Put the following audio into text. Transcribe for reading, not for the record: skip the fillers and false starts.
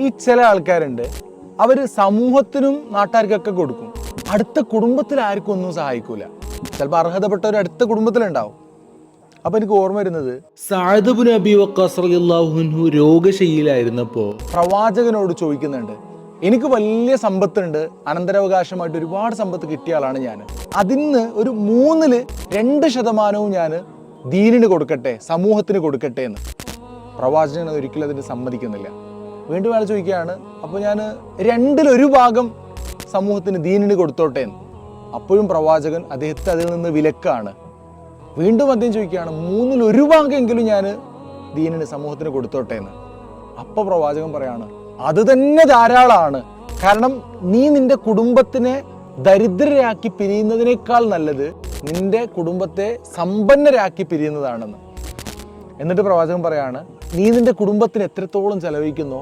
ഈ ചില ആൾക്കാരുണ്ട്, അവർ സമൂഹത്തിനും നാട്ടുകാർക്കൊക്കെ കൊടുക്കും, അടുത്ത കുടുംബത്തിൽ ആർക്കും ഒന്നും സഹായിക്കൂല. ചിലപ്പോൾ അർഹതപ്പെട്ട ഒരു അടുത്ത കുടുംബത്തിലുണ്ടാവും. അപ്പോൾ എനിക്ക് ഓർമ്മ വരുന്നത്, സഅദ് ഇബ്നു അബീ വഖാസ് റളിയല്ലാഹു അൻഹു രോഗശയ്യയിലായിരുന്നപ്പോൾ പ്രവാചകനോട് ചോദിക്കുന്നുണ്ട്, എനിക്ക് വലിയ സമ്പത്തുണ്ട്, അനന്തരാവകാശമായിട്ട് ഒരുപാട് സമ്പത്ത് കിട്ടിയ ആളാണ് ഞാൻ, അതിന്ന് ഒരു 2% ഞാൻ ദീനിന് കൊടുക്കട്ടെ, സമൂഹത്തിന് കൊടുക്കട്ടെ എന്ന്. പ്രവാചകൻ ഒരിക്കലും അതിന് സമ്മതിക്കുന്നില്ല. വീണ്ടും അയാൾ ചോദിക്കുകയാണ്, അപ്പോൾ ഞാൻ 1/2 സമൂഹത്തിന് ദീനിന് കൊടുത്തോട്ടെ എന്ന്. അപ്പോഴും പ്രവാചകൻ അദ്ദേഹത്തെ അതിൽ നിന്ന് വിലക്കാണ്. വീണ്ടും അദ്ദേഹം ചോദിക്കുകയാണ്, 1/3 ഞാൻ ദീനിന് സമൂഹത്തിന് കൊടുത്തോട്ടെ എന്ന്. അപ്പോൾ പ്രവാചകൻ പറയാണ്, അത് തന്നെ ധാരാളമാണ്. കാരണം നീ നിന്റെ കുടുംബത്തിനെ ദരിദ്രരാക്കി പിരിയുന്നതിനേക്കാൾ നല്ലത് നിന്റെ കുടുംബത്തെ സമ്പന്നരാക്കി പിരിയുന്നതാണെന്ന്. എന്നിട്ട് പ്രവാചകൻ പറയാണ്, നീ നിന്റെ കുടുംബത്തിന് എത്രത്തോളം ചെലവഴിക്കുന്നോ